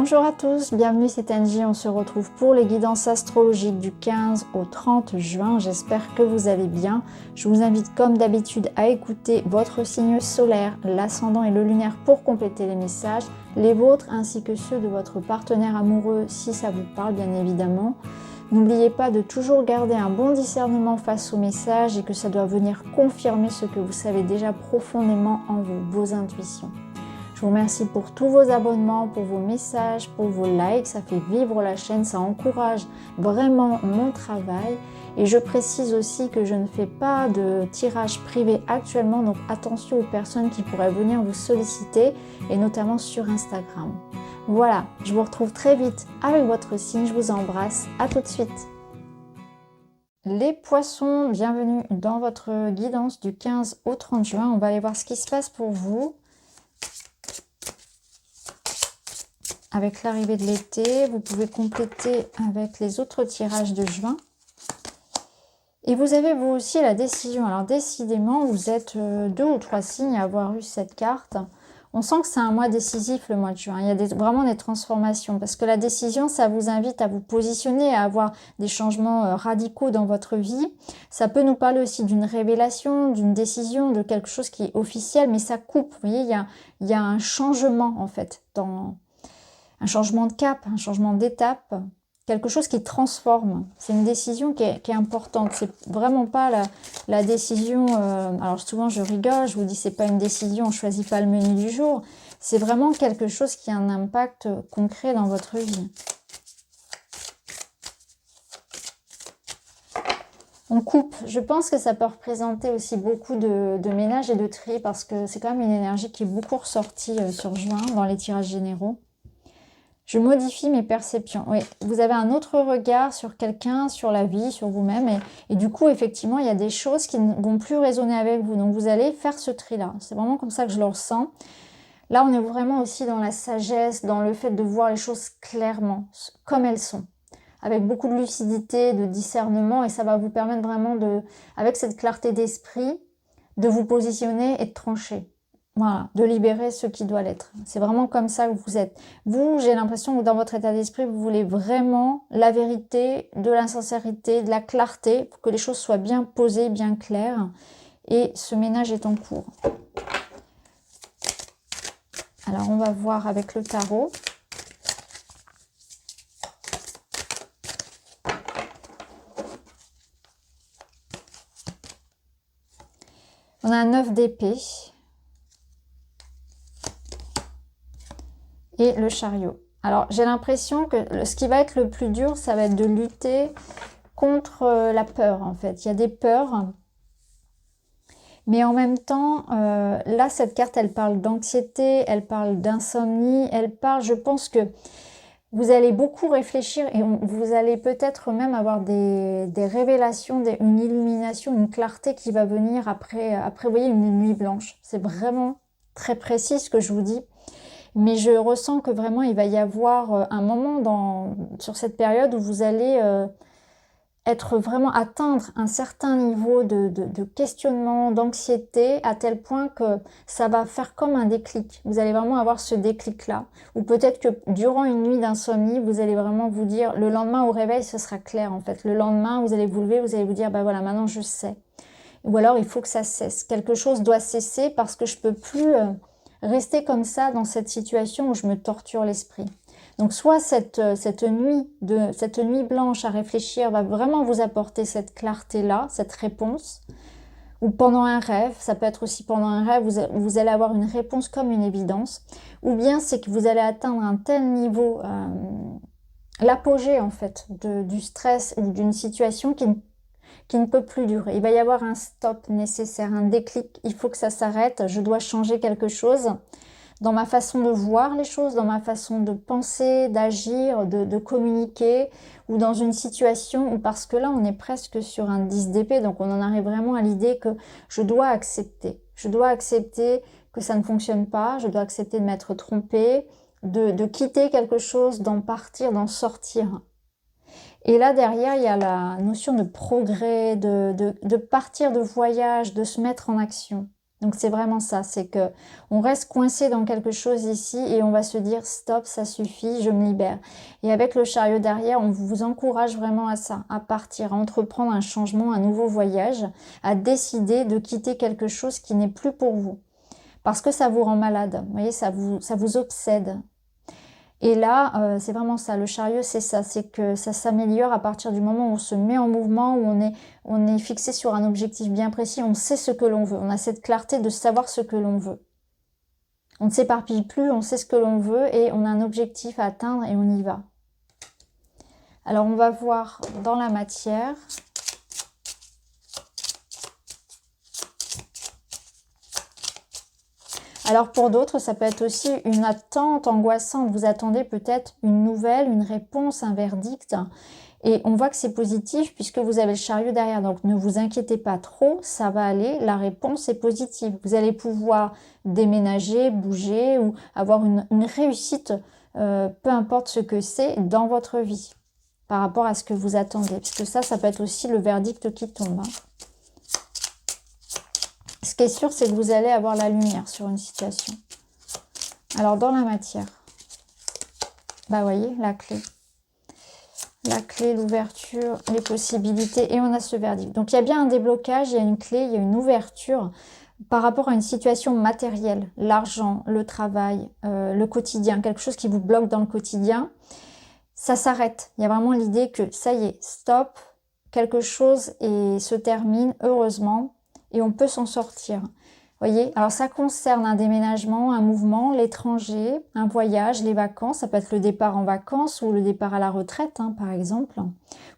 Bonjour à tous, bienvenue, c'est Angie, on se retrouve pour les guidances astrologiques du 15 au 30 juin, j'espère que vous allez bien. Je vous invite comme d'habitude à écouter votre signe solaire, l'ascendant et le lunaire pour compléter les messages, les vôtres ainsi que ceux de votre partenaire amoureux si ça vous parle bien évidemment. N'oubliez pas de toujours garder un bon discernement face aux messages et que ça doit venir confirmer ce que vous savez déjà profondément en vous, vos intuitions. Je vous remercie pour tous vos abonnements, pour vos messages, pour vos likes, ça fait vivre la chaîne, ça encourage vraiment mon travail. Et je précise aussi que je ne fais pas de tirage privé actuellement, donc attention aux personnes qui pourraient venir vous solliciter, et notamment sur Instagram. Voilà, je vous retrouve très vite avec votre signe, je vous embrasse, à tout de suite. Les poissons, bienvenue dans votre guidance du 15 au 30 juin, on va aller voir ce qui se passe pour vous. Avec l'arrivée de l'été, vous pouvez compléter avec les autres tirages de juin. Et vous avez vous aussi la décision. Alors décidément, vous êtes 2 ou 3 signes à avoir eu cette carte. On sent que c'est un mois décisif le mois de juin. Il y a vraiment des transformations. Parce que la décision, ça vous invite à vous positionner, à avoir des changements radicaux dans votre vie. Ça peut nous parler aussi d'une révélation, d'une décision, de quelque chose qui est officiel. Mais ça coupe. Vous voyez, il y a un changement en fait un changement de cap, un changement d'étape, quelque chose qui transforme. C'est une décision qui est importante. C'est vraiment pas la décision... alors souvent je rigole, je vous dis c'est pas une décision, on choisit pas le menu du jour. C'est vraiment quelque chose qui a un impact concret dans votre vie. On coupe. Je pense que ça peut représenter aussi beaucoup de ménage et de tri parce que c'est quand même une énergie qui est beaucoup ressortie sur juin dans les tirages généraux. Je modifie mes perceptions. Oui, vous avez un autre regard sur quelqu'un, sur la vie, sur vous-même. Et du coup, effectivement, il y a des choses qui ne vont plus résonner avec vous. Donc, vous allez faire ce tri-là. C'est vraiment comme ça que je le ressens. Là, on est vraiment aussi dans la sagesse, dans le fait de voir les choses clairement, comme elles sont. Avec beaucoup de lucidité, de discernement. Et ça va vous permettre vraiment, avec cette clarté d'esprit, de vous positionner et de trancher. Voilà, de libérer ce qui doit l'être. C'est vraiment comme ça que vous êtes. Vous, j'ai l'impression que dans votre état d'esprit, vous voulez vraiment la vérité, de la sincérité, de la clarté, pour que les choses soient bien posées, bien claires. Et ce ménage est en cours. Alors, on va voir avec le tarot. On a un 9 d'épée. Et le chariot. Alors, j'ai l'impression que ce qui va être le plus dur, ça va être de lutter contre la peur, en fait. Il y a des peurs. Mais en même temps, là, cette carte, elle parle d'anxiété, elle parle d'insomnie, elle parle, je pense que vous allez beaucoup réfléchir et vous allez peut-être même avoir des révélations, une illumination, une clarté qui va venir après vous voyez, une nuit blanche. C'est vraiment très précis ce que je vous dis. Mais je ressens que vraiment, il va y avoir un moment sur cette période où vous allez être vraiment atteindre un certain niveau de questionnement, d'anxiété, à tel point que ça va faire comme un déclic. Vous allez vraiment avoir ce déclic-là. Ou peut-être que durant une nuit d'insomnie, vous allez vraiment vous dire, le lendemain au réveil, ce sera clair en fait. Le lendemain, vous allez vous lever, vous allez vous dire, bah voilà, maintenant je sais. Ou alors, il faut que ça cesse. Quelque chose doit cesser parce que je peux plus... rester comme ça dans cette situation où je me torture l'esprit. Donc soit cette nuit blanche à réfléchir va vraiment vous apporter cette clarté-là, cette réponse, ou pendant un rêve, ça peut être aussi pendant un rêve, vous allez avoir une réponse comme une évidence, ou bien c'est que vous allez atteindre un tel niveau, l'apogée en fait, du stress ou d'une situation qui ne peut plus durer. Il va y avoir un stop nécessaire, un déclic, il faut que ça s'arrête, je dois changer quelque chose dans ma façon de voir les choses, dans ma façon de penser, d'agir, de communiquer, ou dans une situation où, parce que là on est presque sur un 10 d'épée, donc on en arrive vraiment à l'idée que je dois accepter que ça ne fonctionne pas, je dois accepter de m'être trompée, de quitter quelque chose, d'en partir, d'en sortir. Et là, derrière, il y a la notion de progrès, de partir de voyage, de se mettre en action. Donc c'est vraiment ça, c'est que on reste coincé dans quelque chose ici et on va se dire stop, ça suffit, je me libère. Et avec le chariot derrière, on vous encourage vraiment à ça, à partir, à entreprendre un changement, un nouveau voyage, à décider de quitter quelque chose qui n'est plus pour vous. Parce que ça vous rend malade, vous voyez, ça vous obsède. Et là, c'est vraiment ça, le chariot, c'est ça, c'est que ça s'améliore à partir du moment où on se met en mouvement, où on est fixé sur un objectif bien précis, on sait ce que l'on veut, on a cette clarté de savoir ce que l'on veut. On ne s'éparpille plus, on sait ce que l'on veut et on a un objectif à atteindre et on y va. Alors, on va voir dans la matière. Alors pour d'autres, ça peut être aussi une attente angoissante. Vous attendez peut-être une nouvelle, une réponse, un verdict. Et on voit que c'est positif puisque vous avez le chariot derrière. Donc ne vous inquiétez pas trop, ça va aller. La réponse est positive. Vous allez pouvoir déménager, bouger ou avoir une réussite, peu importe ce que c'est, dans votre vie par rapport à ce que vous attendez. Parce que ça peut être aussi le verdict qui tombe. Ce qui est sûr, c'est que vous allez avoir la lumière sur une situation. Alors, dans la matière, bah, voyez, la clé. La clé, l'ouverture, les possibilités, et on a ce verdict. Donc, il y a bien un déblocage, il y a une clé, il y a une ouverture par rapport à une situation matérielle. L'argent, le travail, le quotidien, quelque chose qui vous bloque dans le quotidien. Ça s'arrête. Il y a vraiment l'idée que, ça y est, stop, quelque chose et se termine, heureusement. Et on peut s'en sortir. Voyez, alors ça concerne un déménagement, un mouvement, l'étranger, un voyage, les vacances. Ça peut être le départ en vacances ou le départ à la retraite, par exemple.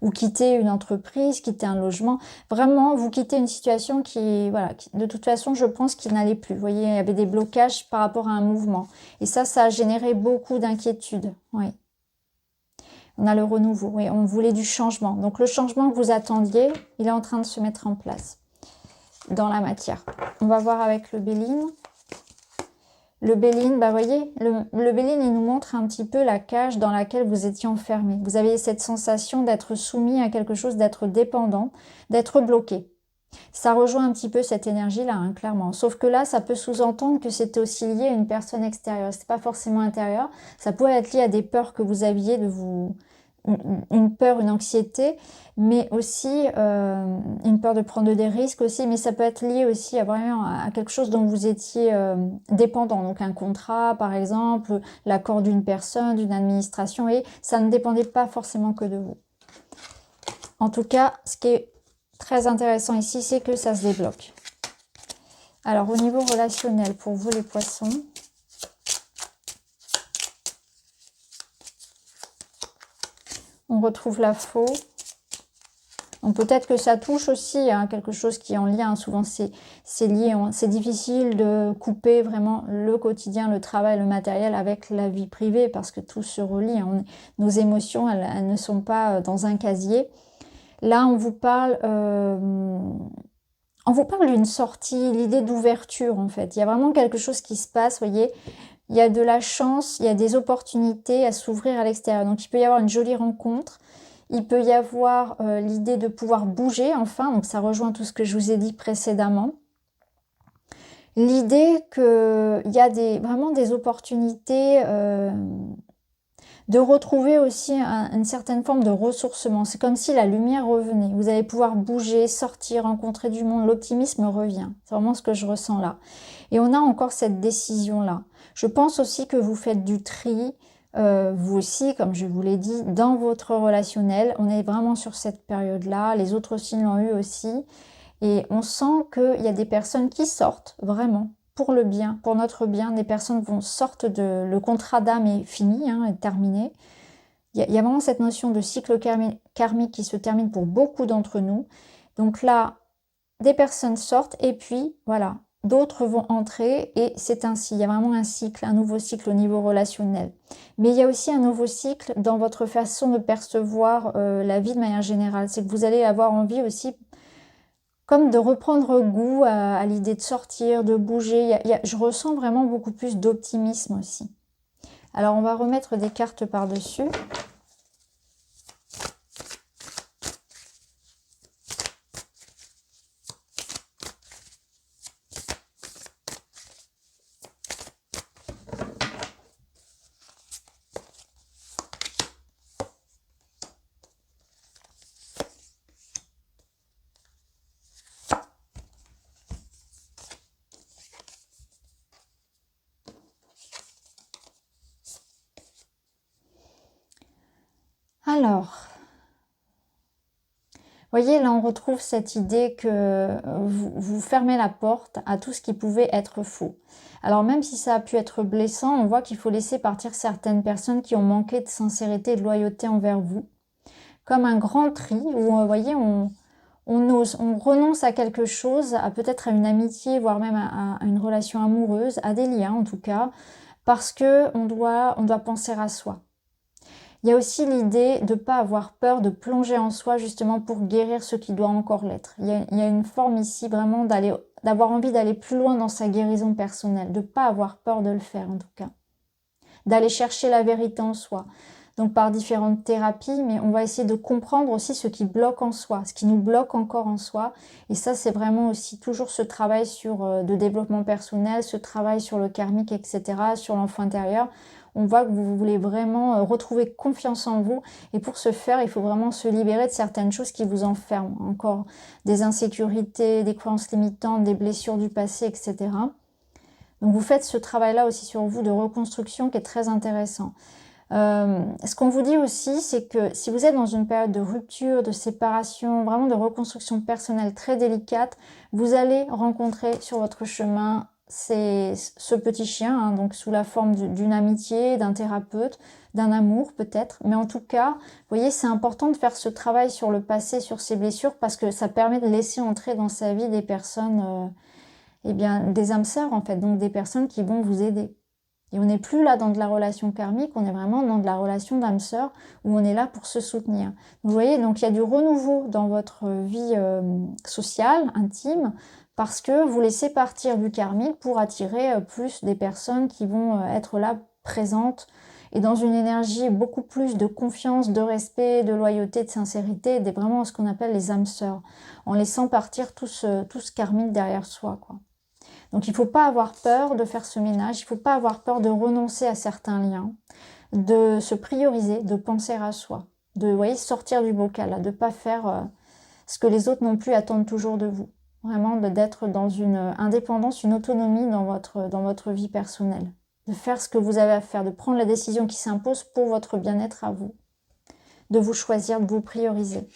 Ou quitter une entreprise, quitter un logement. Vraiment, vous quittez une situation qui, voilà, de toute façon, je pense qu'il n'allait plus. Vous voyez, il y avait des blocages par rapport à un mouvement. Et ça a généré beaucoup d'inquiétudes. Oui. On a le renouveau. Oui, on voulait du changement. Donc le changement que vous attendiez, il est en train de se mettre en place dans la matière. On va voir avec le Béline. Le Béline, bah voyez, le Béline, il nous montre un petit peu la cage dans laquelle vous étiez enfermé. Vous avez cette sensation d'être soumis à quelque chose, d'être dépendant, d'être bloqué. Ça rejoint un petit peu cette énergie-là, clairement. Sauf que là, ça peut sous-entendre que c'était aussi lié à une personne extérieure. C'est pas forcément intérieur. Ça pourrait être lié à des peurs que vous aviez de vous... Une peur, une anxiété, mais aussi une peur de prendre des risques aussi, mais ça peut être lié aussi à vraiment à quelque chose dont vous étiez dépendant, donc un contrat par exemple, l'accord d'une personne, d'une administration, et ça ne dépendait pas forcément que de vous. En tout cas, ce qui est très intéressant ici, c'est que ça se débloque. Alors au niveau relationnel, pour vous les poissons, on retrouve la faux. Donc peut-être que ça touche aussi à quelque chose qui est en lien. Souvent c'est lié. C'est difficile de couper vraiment le quotidien, le travail, le matériel avec la vie privée parce que tout se relie. Nos émotions, elles ne sont pas dans un casier. Là, on vous parle d'une sortie, l'idée d'ouverture en fait. Il y a vraiment quelque chose qui se passe, vous voyez. Il y a de la chance, il y a des opportunités à s'ouvrir à l'extérieur. Donc, il peut y avoir une jolie rencontre. Il peut y avoir l'idée de pouvoir bouger, enfin. Donc, ça rejoint tout ce que je vous ai dit précédemment. L'idée qu'il y a vraiment des opportunités de retrouver aussi une certaine forme de ressourcement. C'est comme si la lumière revenait. Vous allez pouvoir bouger, sortir, rencontrer du monde. L'optimisme revient. C'est vraiment ce que je ressens là. Et on a encore cette décision-là. Je pense aussi que vous faites du tri, vous aussi, comme je vous l'ai dit, dans votre relationnel. On est vraiment sur cette période-là. Les autres signes l'ont eu aussi. Et on sent qu'il y a des personnes qui sortent, vraiment, pour le bien, pour notre bien. Des personnes sortent de... Le contrat d'âme est fini, est terminé. Il y a vraiment cette notion de cycle karmique qui se termine pour beaucoup d'entre nous. Donc là, des personnes sortent et puis, voilà, d'autres vont entrer et c'est ainsi. Il y a vraiment un cycle, un nouveau cycle au niveau relationnel. Mais il y a aussi un nouveau cycle dans votre façon de percevoir la vie de manière générale. C'est que vous allez avoir envie aussi comme de reprendre goût à l'idée de sortir, de bouger. Je ressens vraiment beaucoup plus d'optimisme aussi. Alors, on va remettre des cartes par-dessus. Alors, voyez, là on retrouve cette idée que vous fermez la porte à tout ce qui pouvait être faux. Alors même si ça a pu être blessant, on voit qu'il faut laisser partir certaines personnes qui ont manqué de sincérité et de loyauté envers vous. Comme un grand tri où, vous voyez, on renonce à quelque chose, à peut-être à une amitié, voire même à une relation amoureuse, à des liens en tout cas, parce qu'on doit penser à soi. Il y a aussi l'idée de ne pas avoir peur de plonger en soi justement pour guérir ce qui doit encore l'être. Il y a une forme ici vraiment d'avoir envie d'aller plus loin dans sa guérison personnelle, de ne pas avoir peur de le faire en tout cas. D'aller chercher la vérité en soi. Donc par différentes thérapies, mais on va essayer de comprendre aussi ce qui bloque en soi, ce qui nous bloque encore en soi. Et ça, c'est vraiment aussi toujours ce travail de développement personnel, ce travail sur le karmique, etc., sur l'enfant intérieur. On voit que vous voulez vraiment retrouver confiance en vous. Et pour ce faire, il faut vraiment se libérer de certaines choses qui vous enferment. Encore des insécurités, des croyances limitantes, des blessures du passé, etc. Donc vous faites ce travail-là aussi sur vous de reconstruction qui est très intéressant. Ce qu'on vous dit aussi, c'est que si vous êtes dans une période de rupture, de séparation, vraiment de reconstruction personnelle très délicate, vous allez rencontrer sur votre chemin ce petit chien, hein, donc sous la forme d'une amitié, d'un thérapeute, d'un amour peut-être. Mais en tout cas, vous voyez, c'est important de faire ce travail sur le passé, sur ses blessures, parce que ça permet de laisser entrer dans sa vie des personnes, eh bien, des âmes sœurs en fait, donc des personnes qui vont vous aider. Et on n'est plus là dans de la relation karmique, on est vraiment dans de la relation d'âme sœur où on est là pour se soutenir. Vous voyez, donc il y a du renouveau dans votre vie sociale, intime, parce que vous laissez partir du karmique pour attirer plus des personnes qui vont être là présentes et dans une énergie beaucoup plus de confiance, de respect, de loyauté, de sincérité, vraiment ce qu'on appelle les âmes sœurs, en laissant partir tout ce karmique derrière soi, quoi. Donc il ne faut pas avoir peur de faire ce ménage, il ne faut pas avoir peur de renoncer à certains liens, de se prioriser, de penser à soi, de sortir du bocal, de ne pas faire ce que les autres non plus attendent toujours de vous. Vraiment d'être dans une indépendance, une autonomie dans votre vie personnelle. De faire ce que vous avez à faire, de prendre la décision qui s'impose pour votre bien-être à vous. De vous choisir, de vous prioriser.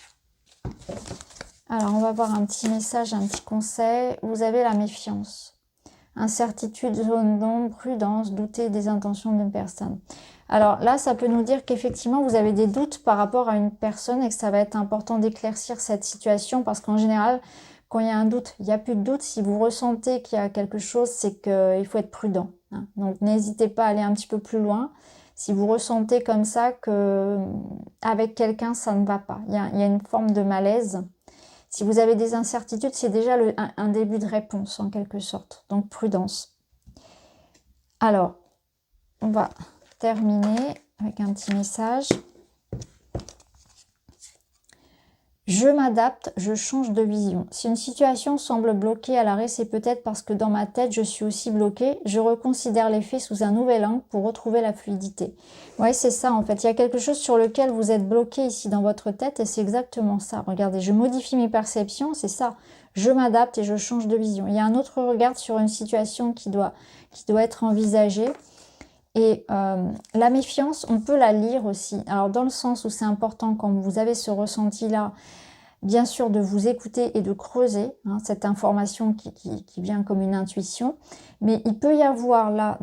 Alors on va voir un petit message, un petit conseil. Vous avez la méfiance. Incertitude, zone d'ombre, prudence, douter des intentions d'une personne. Alors là, ça peut nous dire qu'effectivement, vous avez des doutes par rapport à une personne et que ça va être important d'éclaircir cette situation parce qu'en général, quand il y a un doute, il n'y a plus de doute. Si vous ressentez qu'il y a quelque chose, c'est qu'il faut être prudent, hein. Donc n'hésitez pas à aller un petit peu plus loin. Si vous ressentez comme ça qu'avec quelqu'un, ça ne va pas, il y a une forme de malaise. Si vous avez des incertitudes, c'est déjà un début de réponse en quelque sorte. Donc prudence. Alors, on va terminer avec un petit message. Je m'adapte, je change de vision. Si une situation semble bloquée à l'arrêt, c'est peut-être parce que dans ma tête, je suis aussi bloquée. Je reconsidère les faits sous un nouvel angle pour retrouver la fluidité. Oui, c'est ça en fait. Il y a quelque chose sur lequel vous êtes bloqué ici dans votre tête et c'est exactement ça. Regardez, je modifie mes perceptions, c'est ça. Je m'adapte et je change de vision. Il y a un autre regard sur une situation qui doit être envisagée. Et la méfiance, on peut la lire aussi. Alors dans le sens où c'est important quand vous avez ce ressenti-là, bien sûr de vous écouter et de creuser hein, cette information qui vient comme une intuition. Mais il peut y avoir là,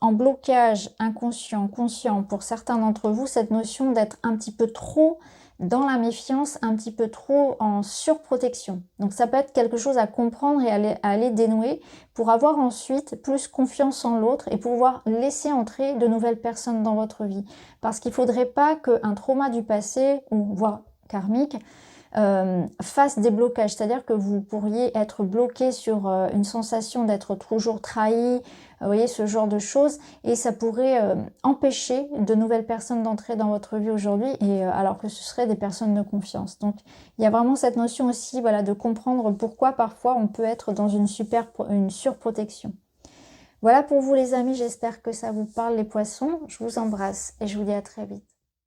en blocage inconscient, conscient pour certains d'entre vous, cette notion d'être un petit peu trop dans la méfiance, un petit peu trop en surprotection. Donc ça peut être quelque chose à comprendre et à aller dénouer pour avoir ensuite plus confiance en l'autre et pouvoir laisser entrer de nouvelles personnes dans votre vie. Parce qu'il ne faudrait pas qu'un trauma du passé, ou voire karmique, fasse des blocages. C'est-à-dire que vous pourriez être bloqué sur une sensation d'être toujours trahi, vous voyez, ce genre de choses, et ça pourrait empêcher de nouvelles personnes d'entrer dans votre vie aujourd'hui, et alors que ce seraient des personnes de confiance. Donc, il y a vraiment cette notion aussi, voilà, de comprendre pourquoi parfois on peut être dans une surprotection. Voilà pour vous les amis, j'espère que ça vous parle les poissons. Je vous embrasse et je vous dis à très vite.